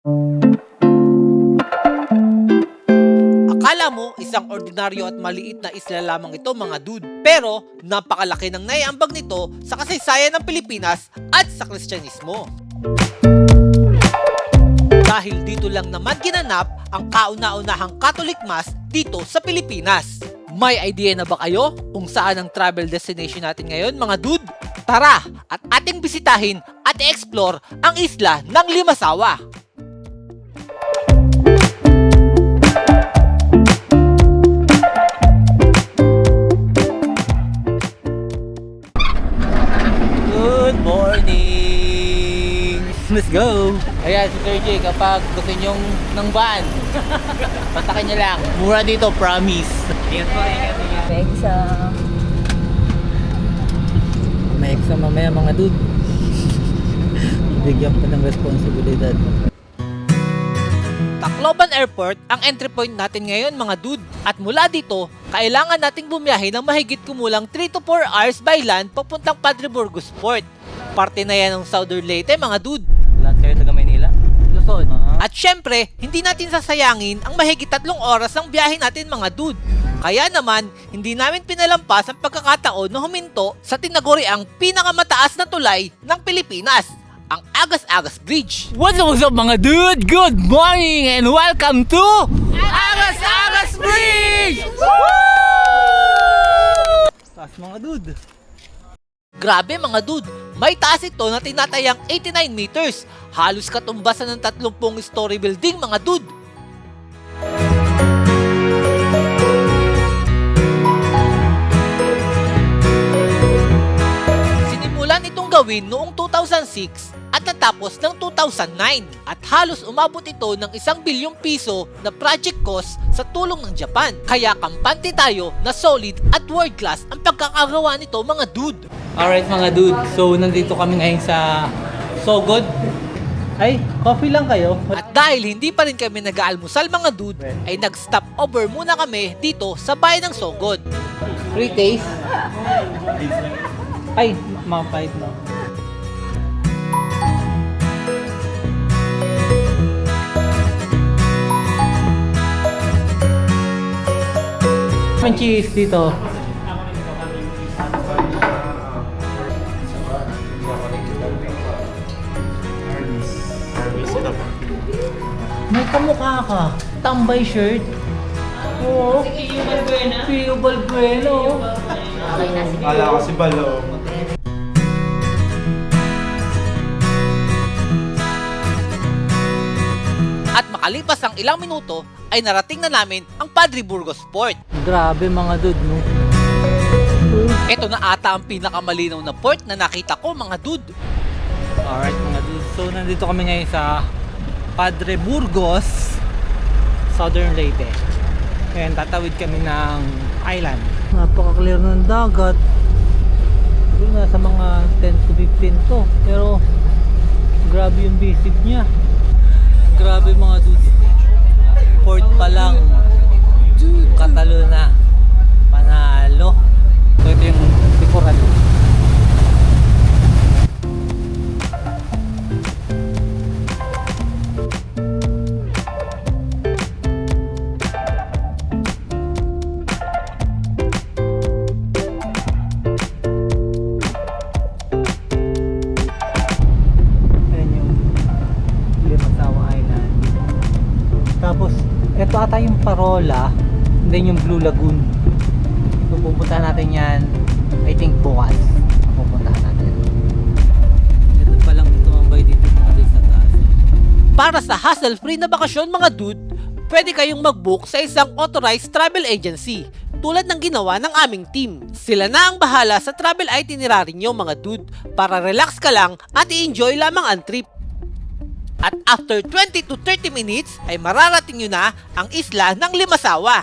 Akala mo isang ordinaryo at maliit na isla lamang ito mga dude. Pero napakalaki ng naiambag nito sa kasaysayan ng Pilipinas at sa Kristyanismo. Dahil dito lang naman ginanap ang kauna-unahang Catholic Mass dito sa Pilipinas. May idea na ba kayo kung saan ang travel destination natin ngayon mga dude? Tara at ating bisitahin at i-explore ang isla ng Limasawa. Good morning! Let's go! Ayan si Sir J, kapag gusto nyong ng van, patakin nyo lang. Mura dito, promise. Ingat po, ingat. Pegsa. May exam mamaya mga dude. Bigyan pa ng responsibilidad. Tacloban Airport ang entry point natin ngayon mga dude. At mula dito, kailangan nating bumiyahe ng mahigit kumulang 3 to 4 hours by land papuntang Padre Burgos Port. Parte na yan ng Southern Leyte mga dude. Lahat kayo taga Maynila? Luzon. At syempre, hindi natin sasayangin ang mahigit 3 oras ng biyahe natin mga dude. Kaya naman, hindi namin pinalampas ang pagkakataon na huminto sa tinaguriang pinakamataas na tulay ng Pilipinas, ang Agas-Agas Bridge. What's up mga dude? Good morning and welcome to Agas-Agas Bridge! Taas mga dude. Grabe mga dude, may taas ito na tinatayang 89 meters. Halos katumbasan ng 30 story building mga dude. Sinimulan itong gawin noong 2006 at natapos ng 2009 at halos umabot ito ng 1 bilyong piso na project cost sa tulong ng Japan. Kaya kampante tayo na solid at world class ang pagkakagawa nito mga dude. Alright mga dude, so nandito kami ngayon sa Sogod. Ay, coffee lang kayo. At dahil hindi pa rin kami nag-aalmusal mga dude, ay nag-stop over muna kami dito sa bayan ng Sogod. Free taste? Ay, mapait mo. May cheese dito. May kamukha ka. Tambay shirt. Oo. Pio Balbuena. Kala ko si Balo. At makalipas ang ilang minuto, ay narating na namin ang Padre Burgos Port. Grabe mga dude, no? Ito na ata ang pinakamalinaw na port na nakita ko mga dude. Alright mga dude, so nandito kami ngayon sa Padre Burgos, Southern Leyte. Ngayon tatawid kami ng island. Napaka-clear ng dagat. Siguro nasa mga 10 to 15 to. Pero grabe yung visit niya. Grabe mga dude. Port pa lang. Katalo na. Panalo. So ito yung likuran. Tapos, ito ata yung Parola, and then yung Blue Lagoon. So, pupuntahan natin yan, I think bukas. Pupuntahan natin. Ito pa lang tumambay dito mga days sa taas. Para sa hassle-free na bakasyon mga dude, pwede kayong mag-book sa isang authorized travel agency tulad ng ginawa ng aming team. Sila na ang bahala sa travel itinerary nyo mga dude para relax ka lang at i-enjoy lamang ang trip. At after 20 to 30 minutes ay mararating nyo na ang isla ng Limasawa.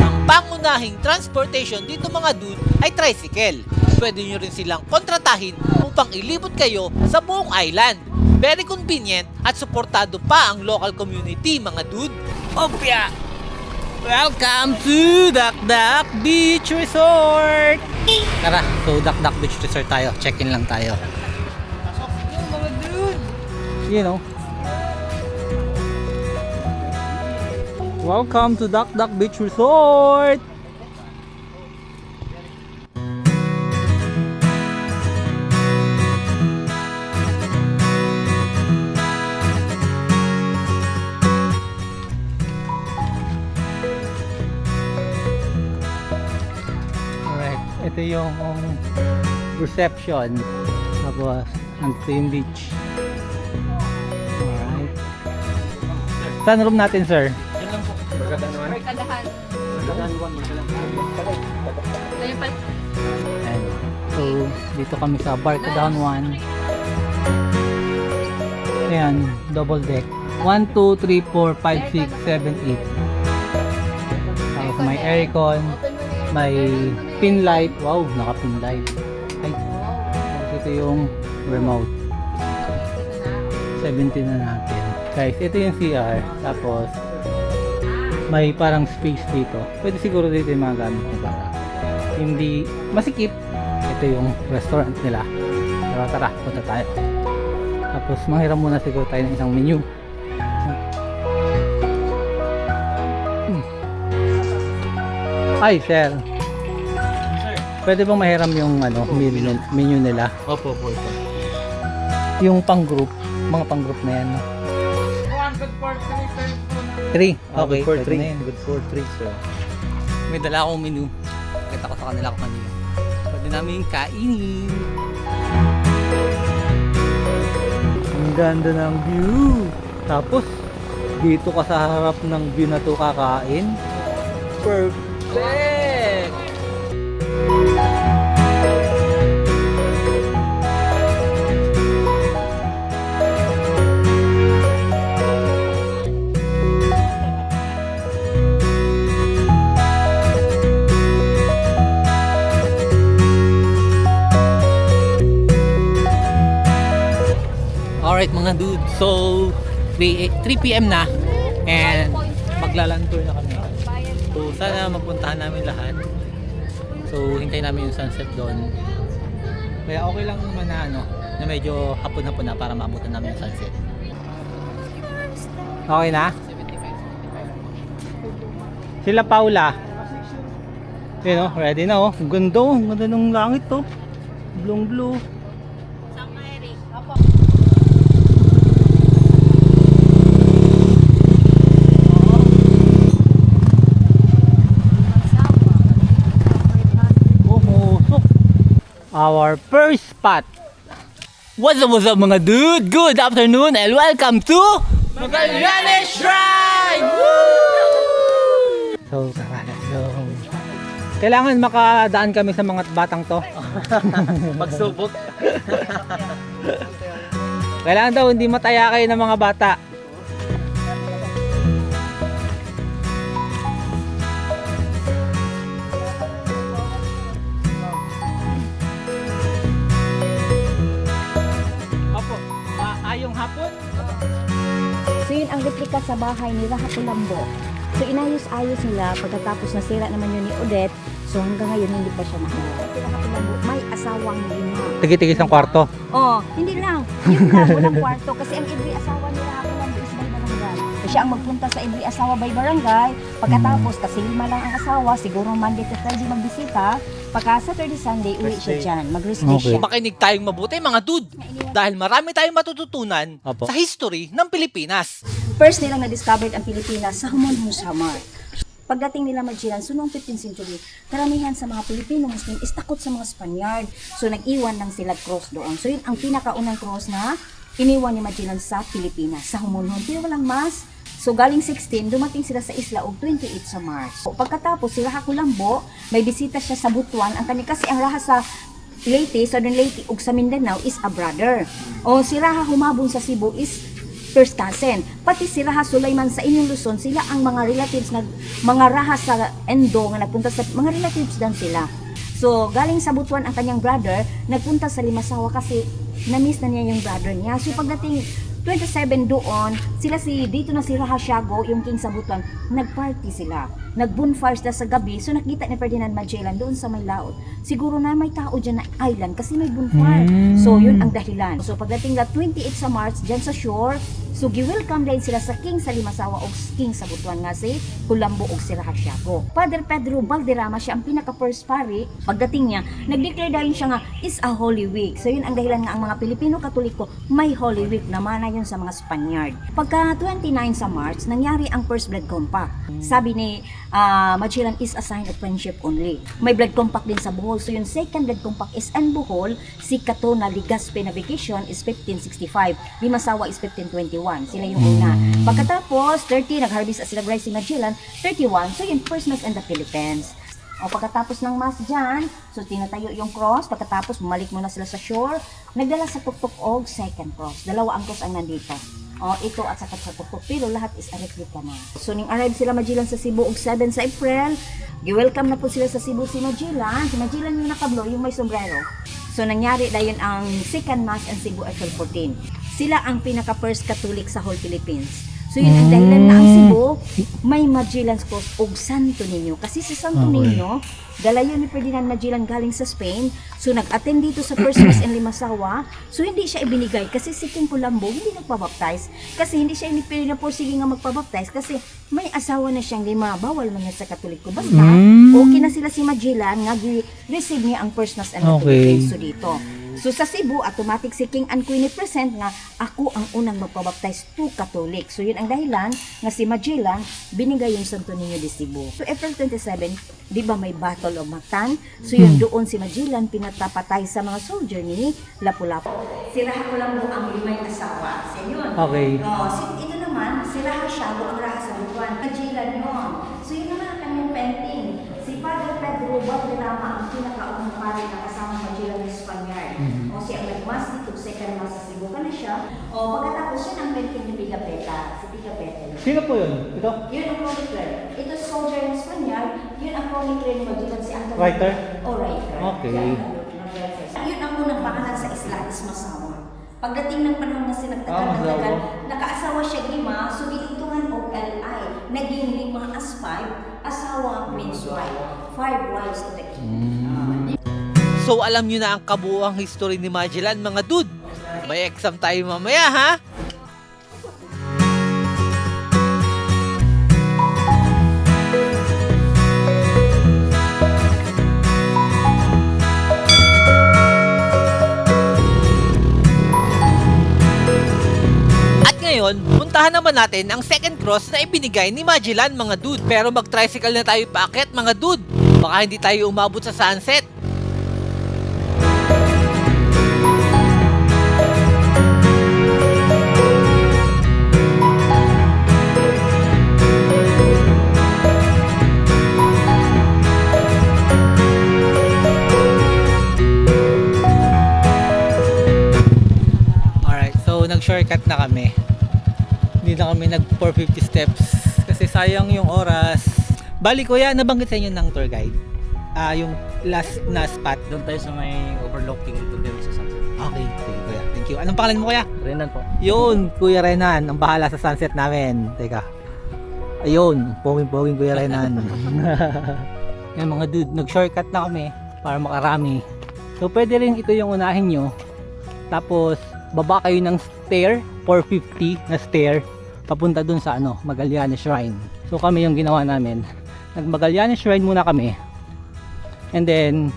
Ang pangunahing transportation dito mga dude ay tricycle. Pwede nyo rin silang kontratahin upang ilibot kayo sa buong island. Very convenient at suportado pa ang local community mga dude. Opya! Welcome to Dakdak Beach Resort! Tara, so Dakdak Beach Resort tayo. Check-in lang tayo. You know. Welcome to Dakdak Beach Resort! Alright, ito yung reception. Tapos, andito yung beach. Alright. Saan room natin, sir? Barkadahan. Ayan. So, dito kami sa Barkadahan 1. Ayan, double deck. 1, 2, 3, 4, 5, 6, 7, 8. Tapos may aircon, may pin light. Wow, naka pin light. Ay, tapos ito yung remote. 17 na natin. Guys, ito yung CR. Tapos, may parang space dito. Pwede siguro dito yung mga gamit nyo para hindi masikip. Ito yung restaurant nila. Pero tara, punta tayo. Tapos manghiram muna siguro tayo ng isang menu. Ay, sir. Pwede bang mahiram yung menu nila? Opo, opo. Yung pang group, mga pang group na yan. No? 3. Okay, Good for pwede 3. na yun. Good for 3, sir. May dala akong menu. Kita ko sa kanila kung ano yun. Pwede namin kainin. Ang ganda ng view. Tapos, dito ka sa harap ng view na to kakain. Perfect! Alright mga dude, so 3 PM na and maglaland tour na kami. So sana mapuntahan namin lahat. So hintayin namin yung sunset doon. Kaya okay lang naman na medyo hapon-hapon na para maabutan namin yung sunset. Okay na? Sila Paula. Yun o, ready na o. Ang ganda o, ang ganda ng langit o. Blue. Our first spot. What's up mga dude? Good afternoon and welcome to Magallanes Shrine! Woo! So, tara, let's go. Kailangan makadaan kami sa mga batang to. Magsubok. Kailangan daw hindi mataya kayo ng mga bata. Ayong hapon. So yun ang replika sa bahay ni Raha Pulambo. So inayos-ayos nila pagkatapos nasira naman yun ni Odette. So hanggang ngayon hindi pa siya nakagawa. Si Raha Pulambo may asawang 5. Tigit-tigit ang kwarto. Oh, hindi lang. Yun lang, walang kwarto. Kasi ang every asawa ni Raha Pulambo is by barangay. So siya ang magpunta sa every asawa by barangay. Pagkatapos, kasi 5 lang ang asawa, siguro Monday to Friday magbisita. Pagka Saturday, Sunday, uwi siya dyan. Mag-rest day Okay. siya. Makinig tayong mabuti mga dude. Dahil marami tayong matututunan Opo. sa history ng Pilipinas. First nilang na-discovered ang Pilipinas sa Humonhon Samar. Pagdating nila Magellan, so noong 15th century, karamihan sa mga Pilipino Muslim is takot sa mga Spaniard. So nag-iwan lang sila cross doon. So yun ang pinakaunang cross na iniwan ni Magellan sa Pilipinas, sa Humonhon. Pero walang mas. So galing 16, dumating sila sa isla og 28 sa March. So, pagkatapos si Raha Pulambo, may bisita siya sa Butuan. Ang kanya kasi ang Raha sa Leyte, Southern Leyte ug sa Mindanao is a brother. O si Raha humabon sa Cebu is first cousin. Pati si Raha Sulaiman sa inyong Luzon, sila ang mga relatives mga Raha sa Endo nga nagpunta sa mga relatives dan sila. So galing sa Butuan ang kanyang brother, nagpunta sa Limasawa kasi na-miss na niya yung brother niya. So pagdating 27 doon, dito na si Raha Siago, yung king sa Butuan, nagparty sila. nag-bonfire sila sa gabi, so nakita ni Ferdinand Magellan doon sa may laot. Siguro na may tao dyan na island kasi may bonfire. So yun ang dahilan. So pagdating na 28 sa March, dyan sa shore, so gi-welcome din sila sa King sa Limasawa o King sa Butuan nga si Colombo o si Rahasiago. Father Pedro Valderrama, siya ang pinaka-first pari. Pagdating niya, nag-declare dahil siya nga is a Holy Week. So yun ang dahilan nga ang mga Pilipino Katoliko may Holy Week na mana yun sa mga Spaniard. Pagka 29 sa March, nangyari ang First Blood Compact. Sabi ni Magellan is a sign of friendship only. May blood compact din sa Bohol. So yung second blood compact is in Bohol, si Cato na Legazpi Navigation is 1565. Limasawa is 1521. Sila yung una. Pagkatapos, 30, nag-harvest at sila si Magellan, 31. So yung first mass in the Philippines. O pagkatapos ng mass dyan, so tinatayo yung cross. Pagkatapos, bumalik muna sila sa shore. Nagdala sa tuktok og second cross. Dalawa ang cross ang nandito. O, ito at saka sa tuktok. Pero lahat is a replica na. So, ning arrive sila Magellan sa Cebu og 7 sa April. Gi-welcome na po sila sa Cebu si Magellan. Si Magellan yung nakablo, yung may sombrero. So, nangyari na yun ang second mass in Cebu April 14. Sila ang pinaka-first Catholic sa whole Philippines. So yun ang dahilan na ang Cebu may Magellan's Cross og Santo Niño. Kasi si Santo Niño, dala yun ni Ferdinand Magellan galing sa Spain. So nag-attend dito sa First Mass in Limasawa. So hindi siya ibinigay kasi si King Colombo hindi nagpabaptize. Kasi hindi siya pinapursige nga magpabaptize kasi may asawa na siyang 5. Bawal man niya sa Katoliko. Basta okay na sila si Magellan nga receive niya ang First Mass in the Philippines. So dito. So sa Cebu, automatic si King and Queen present nga ako ang unang magpabaptize to Catholic. So yun ang dahilan nga si Magellan binigay yung Santo Niño de Cebu. So April 27, di ba may Battle of Mactan? So yun doon si Magellan pinatapatay sa mga soldier ni Lapu-Lapu. Si Rahasiago ang 5 asawa. So yun. Okay. Ito naman, si Rahasiago ang Rahasiaguan. Magellan yun. So yun naman ang kanyang painting. Si Father Pedro Valderrama ang pinakaunang pari na kasama Magellan ng Spaniard. O siya ang nagmas dito, second mass sa Cebu ka na siya. O pagkatapos siya ang painting ni Pigapetta. Si Pigapetta. Sino po yun? Ito? Yun ang chronicler. Ito soldier ng Spaniard. Yun ang chronicler ni Magellan si Antonio. Writer? O writer. Okay. Yun ang unang pangalan sa isla is Masawa. Pagdating ng panahon na sinagtagal, nakaasawa siya 5, so giintungan og LI. Naging 5 as 5, asawa means wife. 5 wives of the king. So alam nyo na ang kabuuang history ni Magellan mga dude. May exam tayo mamaya ha? At ngayon, puntahan naman natin ang second cross na ibinigay ni Magellan mga dude. Pero mag-tricycle na tayo paakyat mga dude. Baka hindi tayo umabot sa sunset. Nag-shortcut na kami. Hindi na kami nag 450 steps kasi sayang yung oras. Bali kuya, nabanggit sa inyo ng tour guide. Yung last na spot. Doon tayo sa may overlooking ito din sa sunset. Okay, sige kuya. Thank you. Anong pangalan mo kuya? Renan po. Yun, Kuya Renan, ang bahala sa sunset namin. Teka. Ayun, poging-poging Kuya Renan. Yan mga dude, nag-shortcut na kami para makarami. So pwede rin ito yung unahin nyo. Tapos baba kayo ng stair, 450 na stair papunta dun sa Magallanes Shrine. So kami yung ginawa namin. Nag-Magallanes Shrine muna kami. And then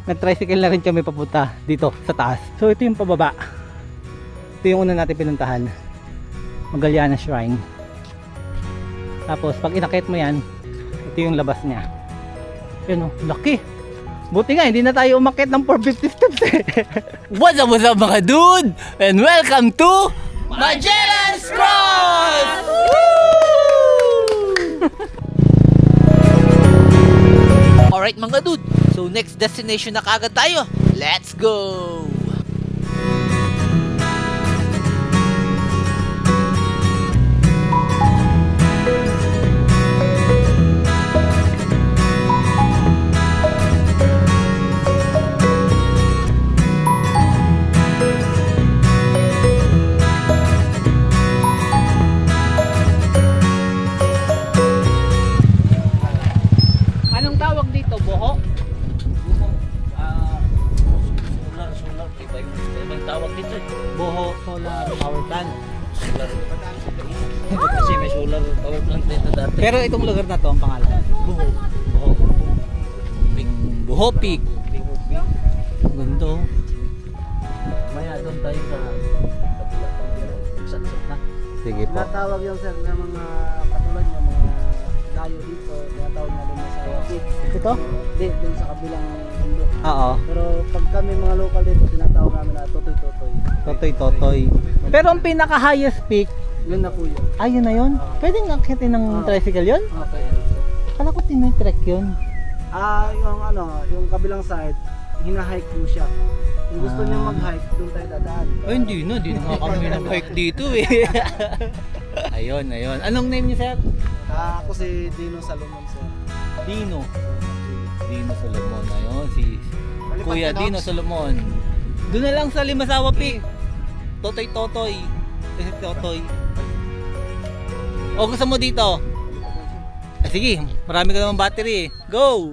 nag-tricycle na rin kami papunta dito sa taas. So ito yung pababa. Ito yung una natin pinuntahan. Magallanes Shrine. Tapos pag inakit mo yan, ito yung labas niya. Yun laki. Buti nga, hindi na tayo umakyat ng 450 steps eh. What's up mga dude? And welcome to Magellan's Cross! Alright mga dude, so next destination na kaagad tayo. Let's go! Ibang tawag dito eh. Boho Solar Power Plant. Solar. Kasi may solar power plant dito dati. Pero itong lugar na to ang pangalan. Buho. Buho. Big. Boho Peak. Big. Gundo. Maya doon tayo sa kabila. Satsat na. Sige po. Tinatawag yung sir ng mga katulad ng mga dayo dito, tinatawag na doon sa Wapit. Ito? Hindi, doon sa kabilang mundo. Oo. Pero pag kami mga local dito, tinatawag namin na Totoy-Totoy. Totoy. Pero ang pinaka highest peak, Yun na po yun. ayun na yun. Pwedeng akitin ng tricycle yun? Okay. Kala ko tinitrek yun. Yung yung kabilang side, hina-hike po siya. Kung gusto niyo mag-hike, doon tayo dadaan. Ay, hindi na nga kami nag-hike dito eh. ayun. Anong name niyo, sir? Ako si Dino Salomon, sir. Dino Solomon. Ayun, si Kuya Dino Solomon. Doon na lang sa Limasawa Peak. Totoy. Kasi Totoy. O gusto mo dito? Sige, marami ka naman battery eh. Go!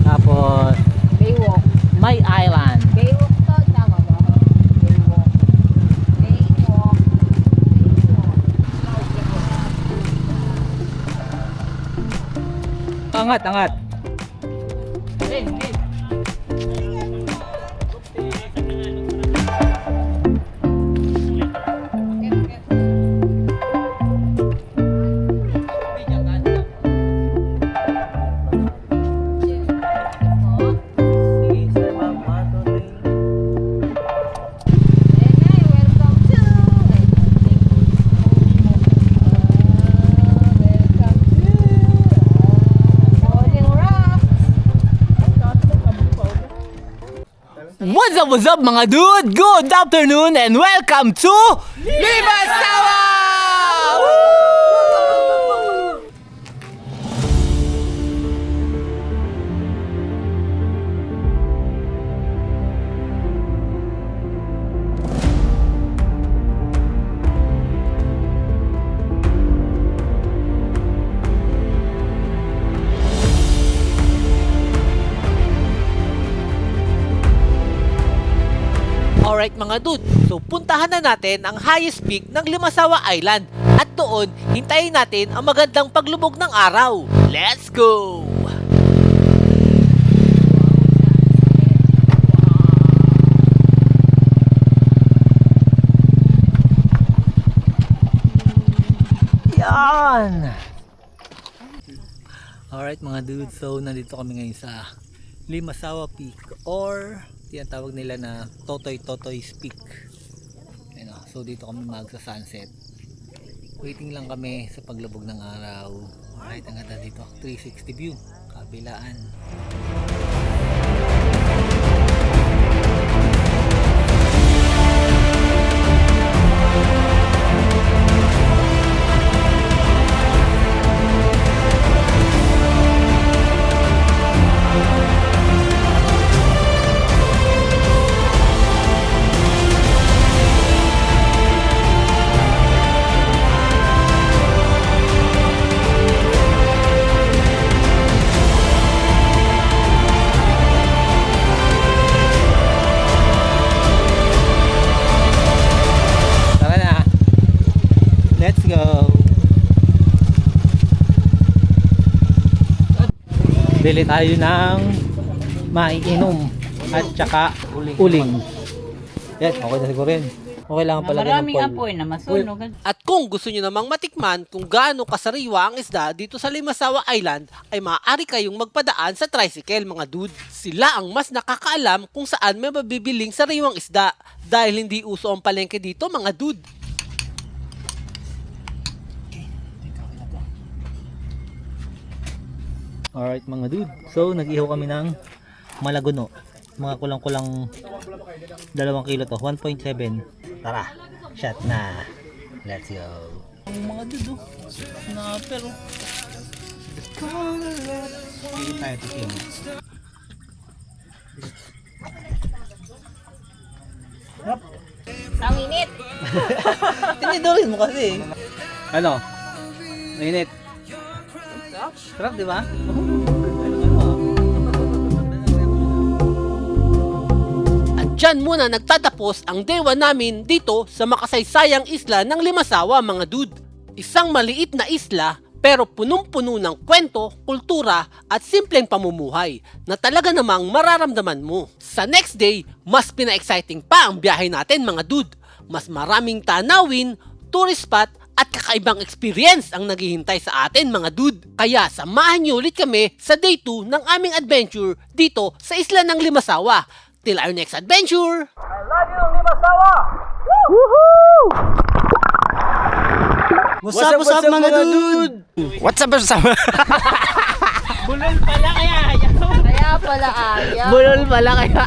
Tapos, Baywalk. My Island. Baywalk to, tama ba? Baywalk. Baywalk. Angat. What's up mga dude? Good afternoon and welcome to Limasawa! Alright mga dude, so puntahan na natin ang highest peak ng Limasawa Island at doon hintayin natin ang magandang paglubog ng araw. Let's go! Yan! Alright mga dude, so nandito kami ngayon sa Limasawa Peak or tinatawag nila na Totoy Peak. Ayun, so dito kami magsa-sunset. Waiting lang kami sa paglubog ng araw. Alright, ang ganda dito. 360 view. Kabilaan. Tara na. Let's go. Bili tayo ng maiinom at saka uling. Yes, okay na siguro yun. Okay lang pala Maraming ng apoy na masunog. At kung gusto nyo namang matikman kung gaano kasariwa ang isda dito sa Limasawa Island, ay maaari kayong magpadaan sa tricycle mga dude. Sila ang mas nakakaalam kung saan may mabibiling sariwang isda dahil hindi uso ang palengke dito mga dude. Alright mga dude. So nag-ihaw kami ng malaguno. Mga kulang-kulang 2 kilo to. 1.7. Tara, shot na. Let's go. Ang mga dude, snapper. Hindi tayo tikim. Ang init. Tinidorin mo kasi. Ano? Mainit. Sarap, di ba? At dyan muna nagtatapos ang day 1 namin dito sa makasaysayang isla ng Limasawa mga dude. Isang maliit na isla pero punong-puno ng kwento, kultura at simpleng pamumuhay na talaga namang mararamdaman mo. Sa next day, mas pina-exciting pa ang biyahe natin mga dude. Mas maraming tanawin, tourist spot at kakaibang experience ang naghihintay sa atin mga dude. Kaya samahan niyo ulit kami sa day 2 ng aming adventure dito sa isla ng Limasawa. Till our next adventure! What's up mga dude? What's up, what's up? Kaya pala ayaw. Bulol pala kaya